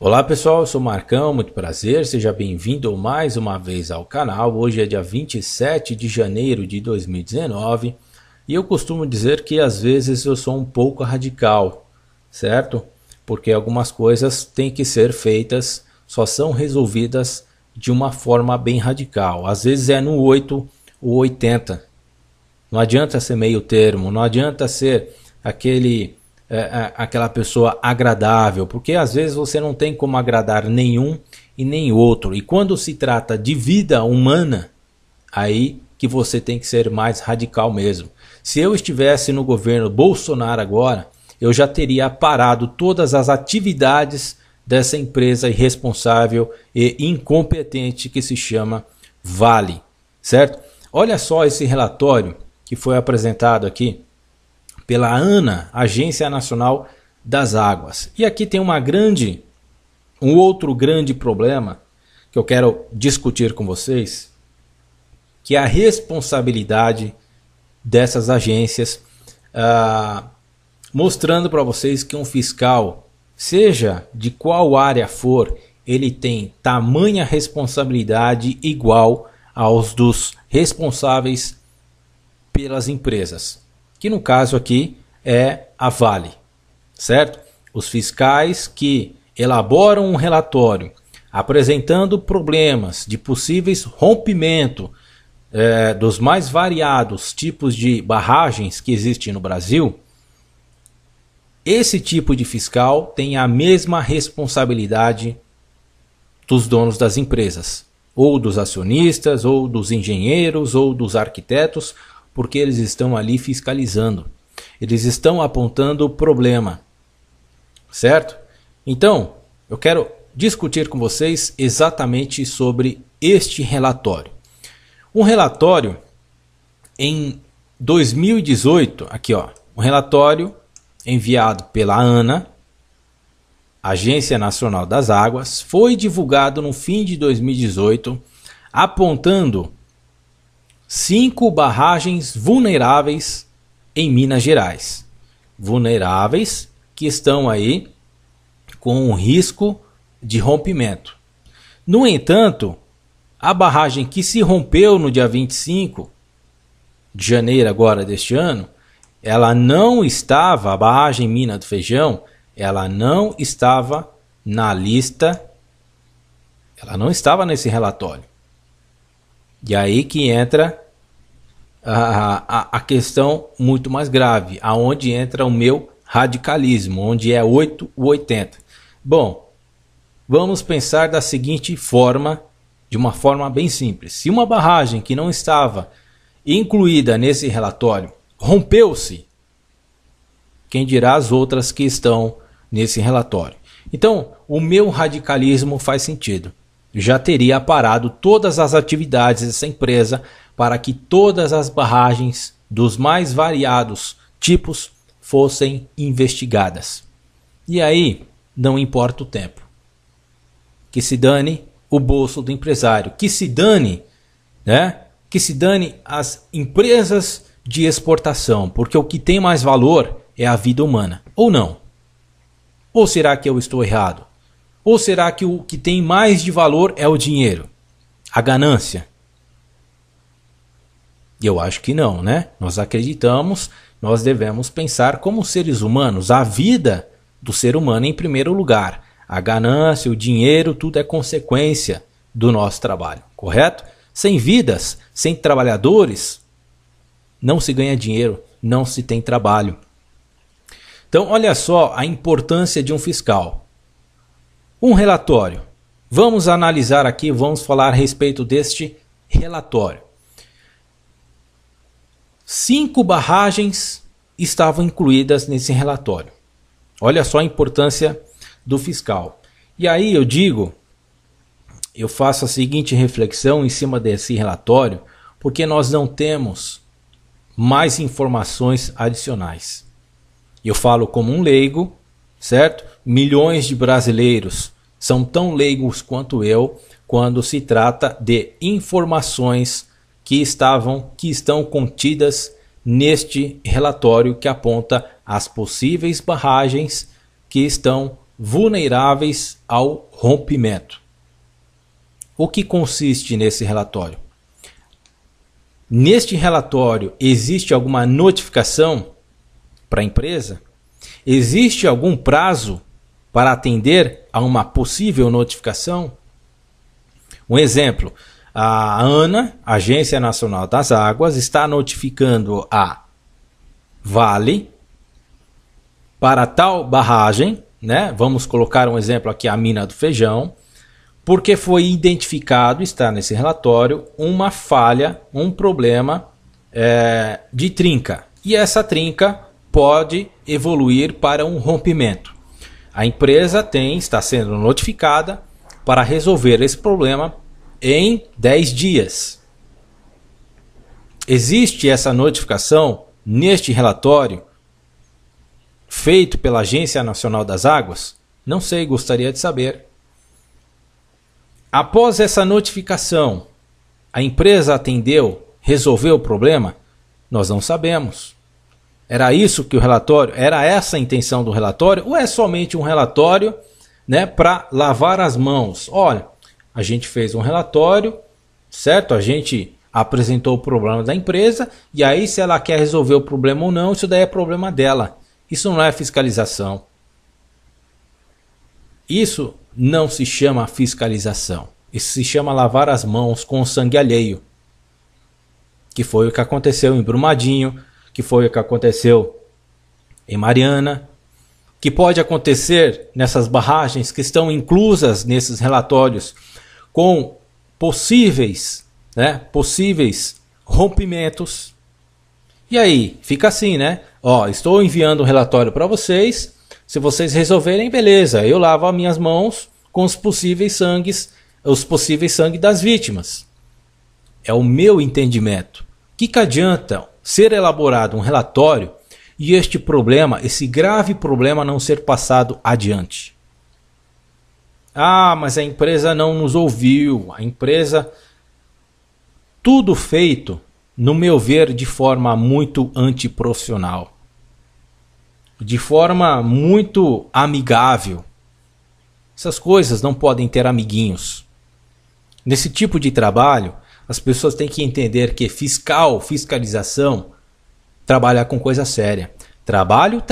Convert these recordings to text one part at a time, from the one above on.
Olá pessoal, eu sou o Marcão, muito prazer, seja bem-vindo mais uma vez ao canal. Hoje é dia 27 de janeiro de 2019 e eu costumo dizer que às vezes eu sou um pouco radical, certo? Porque algumas coisas têm que ser feitas, só são resolvidas de uma forma bem radical. Às vezes é no 8 ou 80, não adianta ser meio termo, não adianta ser aquela pessoa agradável, porque às vezes você não tem como agradar nenhum e nem outro. E quando se trata de vida humana, aí que você tem que ser mais radical mesmo. Se eu estivesse no governo Bolsonaro agora, eu já teria parado todas as atividades dessa empresa irresponsável e incompetente que se chama Vale, certo? Olha só esse relatório que foi apresentado aqui pela ANA, Agência Nacional das Águas. E aqui tem um outro grande problema que eu quero discutir com vocês, que é a responsabilidade dessas agências, mostrando para vocês que um fiscal, seja de qual área for, ele tem tamanha responsabilidade igual aos dos responsáveis pelas empresas, que no caso aqui é a Vale, certo? Os fiscais que elaboram um relatório apresentando problemas de possíveis rompimento dos mais variados tipos de barragens que existem no Brasil, esse tipo de fiscal tem a mesma responsabilidade dos donos das empresas, ou dos acionistas, ou dos engenheiros, ou dos arquitetos, porque eles estão ali fiscalizando. Eles estão apontando o problema, certo? Então, eu quero discutir com vocês exatamente sobre este relatório. Um relatório em 2018, aqui ó, um relatório enviado pela ANA, Agência Nacional das Águas, foi divulgado no fim de 2018, apontando 5 barragens vulneráveis em Minas Gerais. Vulneráveis que estão aí com um risco de rompimento. No entanto, a barragem que se rompeu no dia 25 de janeiro agora deste ano, ela não estava, a barragem Mina do Feijão, ela não estava na lista, ela não estava nesse relatório. E aí que entra a questão muito mais grave, aonde entra o meu radicalismo, onde é 8 ou 80. Bom, vamos pensar da seguinte forma, de uma forma bem simples. Se uma barragem que não estava incluída nesse relatório rompeu-se, quem dirá as outras que estão nesse relatório? Então, o meu radicalismo faz sentido. Já teria parado todas as atividades dessa empresa para que todas as barragens dos mais variados tipos fossem investigadas. E aí, não importa o tempo. Que se dane o bolso do empresário, que se dane, né? Que se dane as empresas de exportação, porque o que tem mais valor é a vida humana, ou não? Ou será que eu estou errado? Ou será que o que tem mais de valor é o dinheiro? A ganância? Eu acho que não, né? Nós acreditamos, nós devemos pensar como seres humanos, a vida do ser humano em primeiro lugar. A ganância, o dinheiro, tudo é consequência do nosso trabalho, correto? Sem vidas, sem trabalhadores, não se ganha dinheiro, não se tem trabalho. Então, olha só a importância de um fiscal. Um relatório. Vamos analisar aqui, vamos falar a respeito deste relatório. 5 barragens estavam incluídas nesse relatório. Olha só a importância do fiscal. E aí eu faço a seguinte reflexão em cima desse relatório, porque nós não temos mais informações adicionais. Eu falo como um leigo, certo? Milhões de brasileiros são tão leigos quanto eu quando se trata de informações que estão contidas neste relatório que aponta as possíveis barragens que estão vulneráveis ao rompimento. O que consiste nesse relatório? Neste relatório existe alguma notificação para a empresa? Existe algum prazo para atender a uma possível notificação? Um exemplo, a ANA, Agência Nacional das Águas, está notificando a Vale para tal barragem, né? Vamos colocar um exemplo aqui, a mina do Feijão, porque foi identificado, está nesse relatório, uma falha, um problema de trinca. E essa trinca pode evoluir para um rompimento. A empresa está sendo notificada para resolver esse problema em 10 dias. Existe essa notificação neste relatório feito pela Agência Nacional das Águas? Não sei, gostaria de saber. Após essa notificação, a empresa atendeu, resolveu o problema? Nós não sabemos. Era isso que o relatório, era essa a intenção do relatório? Ou é somente um relatório, né, para lavar as mãos? Olha, a gente fez um relatório, certo? A gente apresentou o problema da empresa e aí se ela quer resolver o problema ou não, isso daí é problema dela. Isso não é fiscalização. Isso não se chama fiscalização. Isso se chama lavar as mãos com sangue alheio. Que foi o que aconteceu em Brumadinho, que foi o que aconteceu em Mariana, que pode acontecer nessas barragens que estão inclusas nesses relatórios com possíveis rompimentos. E aí, fica assim, né? Ó, estou enviando um relatório para vocês. Se vocês resolverem, beleza, eu lavo as minhas mãos com os possíveis sangue das vítimas. É o meu entendimento. O que adianta ser elaborado um relatório e este problema, esse grave problema, não ser passado adiante? Ah, mas a empresa não nos ouviu. A empresa... Tudo feito, no meu ver, de forma muito antiprofissional. De forma muito amigável. Essas coisas não podem ter amiguinhos. Nesse tipo de trabalho, as pessoas têm que entender que fiscalização, trabalha com coisa séria. Trabalho,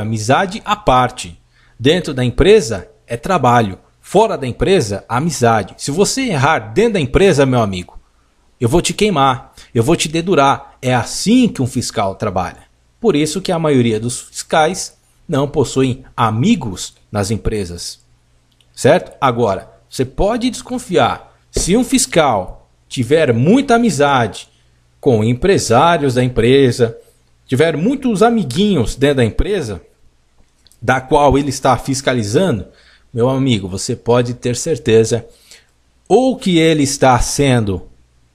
amizade à parte. Dentro da empresa é trabalho. Fora da empresa, amizade. Se você errar dentro da empresa, meu amigo, eu vou te queimar, eu vou te dedurar. É assim que um fiscal trabalha. Por isso que a maioria dos fiscais não possuem amigos nas empresas. Certo? Agora, você pode desconfiar. Se um fiscal tiver muita amizade com empresários da empresa, tiver muitos amiguinhos dentro da empresa, da qual ele está fiscalizando, meu amigo, você pode ter certeza ou que ele está sendo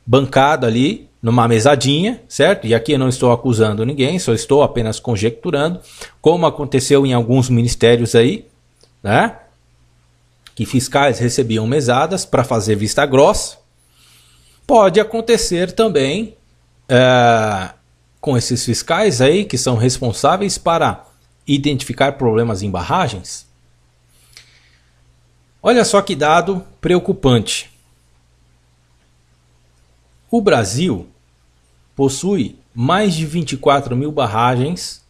bancado ali numa mesadinha, certo? E aqui eu não estou acusando ninguém, só estou apenas conjecturando, como aconteceu em alguns ministérios aí, né? Que fiscais recebiam mesadas para fazer vista grossa. Pode acontecer também com esses fiscais aí que são responsáveis para identificar problemas em barragens. Olha só que dado preocupante. O Brasil possui mais de 24 mil barragens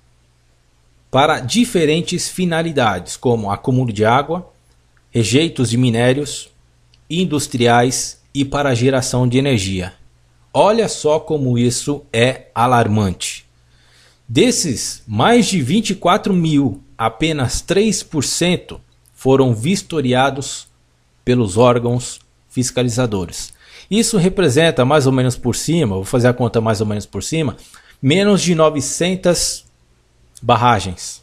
para diferentes finalidades, como acúmulo de água, rejeitos de minérios, industriais e para geração de energia. Olha só como isso é alarmante. Desses mais de 24 mil, apenas 3% foram vistoriados pelos órgãos fiscalizadores. Isso representa mais ou menos por cima, vou fazer a conta mais ou menos por cima, menos de 900 barragens.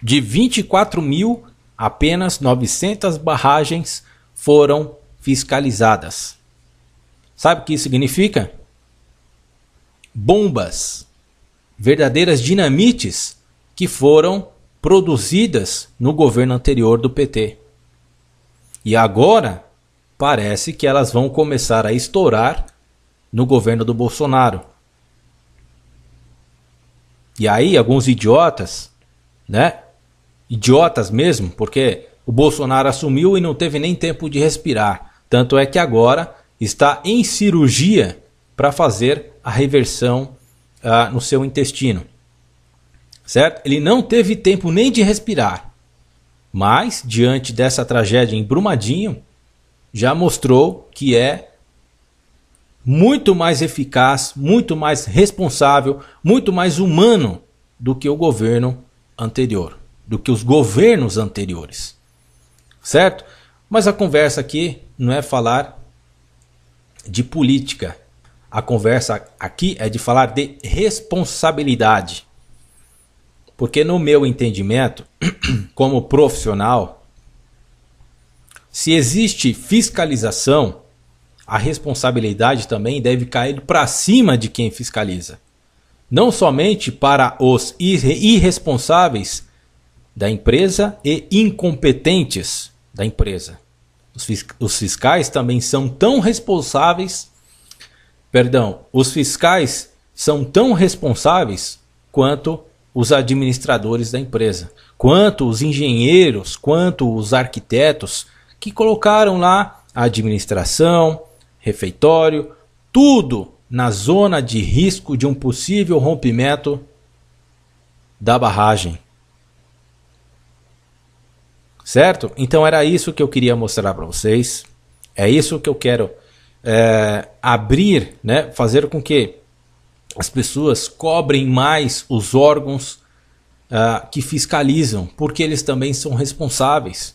De 24 mil, apenas 900 barragens foram fiscalizadas. Sabe o que isso significa? Bombas, verdadeiras dinamites que foram produzidas no governo anterior do PT. E agora parece que elas vão começar a estourar no governo do Bolsonaro. E aí alguns idiotas, né, idiotas mesmo, porque o Bolsonaro assumiu e não teve nem tempo de respirar. Tanto é que agora está em cirurgia para fazer a reversão no seu intestino. Certo? Ele não teve tempo nem de respirar. Mas, diante dessa tragédia em Brumadinho, já mostrou que é muito mais eficaz, muito mais responsável, muito mais humano do que o governo anterior, do que os governos anteriores. Certo? Mas a conversa aqui não é falar de política. A conversa aqui é de falar de responsabilidade. Porque no meu entendimento, como profissional, se existe fiscalização, a responsabilidade também deve cair para cima de quem fiscaliza. Não somente para os irresponsáveis da empresa e incompetentes da empresa. Os fiscais também são tão responsáveis, os fiscais são tão responsáveis quanto os administradores da empresa, quanto os engenheiros, quanto os arquitetos que colocaram lá a administração, refeitório, tudo na zona de risco de um possível rompimento da barragem. Certo? Então era isso que eu queria mostrar para vocês. É isso que eu quero abrir, né? Fazer com que as pessoas cobrem mais os órgãos que fiscalizam, porque eles também são responsáveis.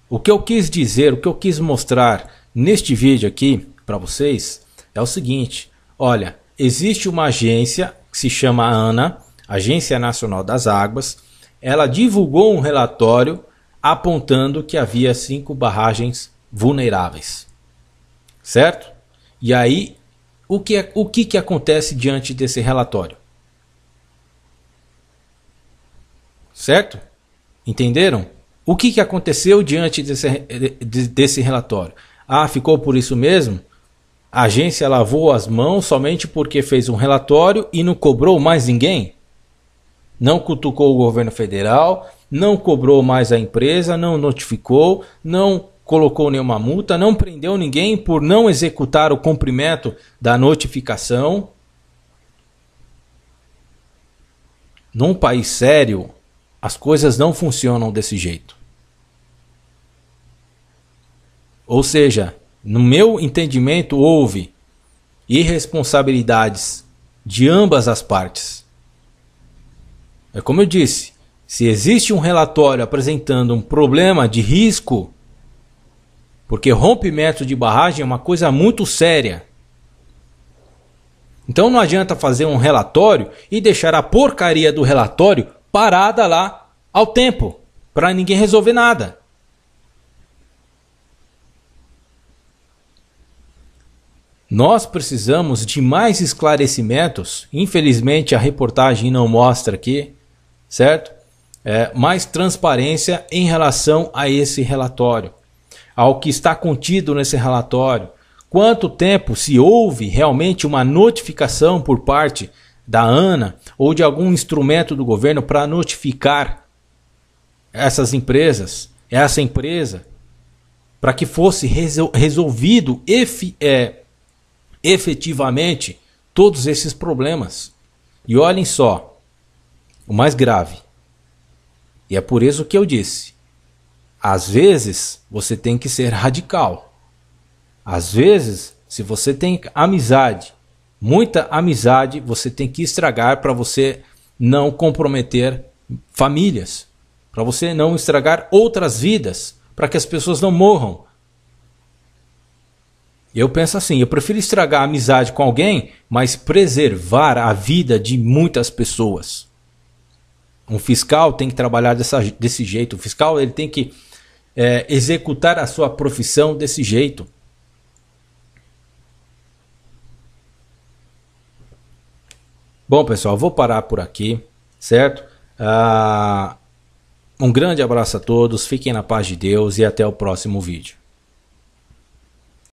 O que eu quis dizer, o que eu quis mostrar neste vídeo aqui para vocês é o seguinte: olha, existe uma agência que se chama ANA, Agência Nacional das Águas. Ela divulgou um relatório apontando que havia 5 barragens vulneráveis. Certo? E aí, o que acontece diante desse relatório? Certo? Entenderam? O que aconteceu diante desse relatório? Ah, ficou por isso mesmo? A agência lavou as mãos somente porque fez um relatório e não cobrou mais ninguém? Não cutucou o governo federal, não cobrou mais a empresa, não notificou, não colocou nenhuma multa, não prendeu ninguém por não executar o cumprimento da notificação. Num país sério, as coisas não funcionam desse jeito. Ou seja, no meu entendimento, houve irresponsabilidades de ambas as partes. É como eu disse, se existe um relatório apresentando um problema de risco, porque rompimento de barragem é uma coisa muito séria. Então não adianta fazer um relatório e deixar a porcaria do relatório parada lá ao tempo, para ninguém resolver nada. Nós precisamos de mais esclarecimentos. Infelizmente a reportagem não mostra aqui, certo? Mais transparência em relação a esse relatório, ao que está contido nesse relatório. Quanto tempo se houve realmente uma notificação por parte da ANA ou de algum instrumento do governo para notificar essas empresas, essa empresa, para que fosse resolvido efetivamente todos esses problemas. E olhem só, o mais grave, e é por isso que eu disse, às vezes você tem que ser radical. Às vezes, se você tem amizade, muita amizade, você tem que estragar para você não comprometer famílias, para você não estragar outras vidas, para que as pessoas não morram. Eu penso assim, eu prefiro estragar a amizade com alguém, mas preservar a vida de muitas pessoas. Um fiscal tem que trabalhar desse jeito. O fiscal ele tem que executar a sua profissão desse jeito. Bom, pessoal, vou parar por aqui, certo? Um grande abraço a todos, fiquem na paz de Deus e até o próximo vídeo.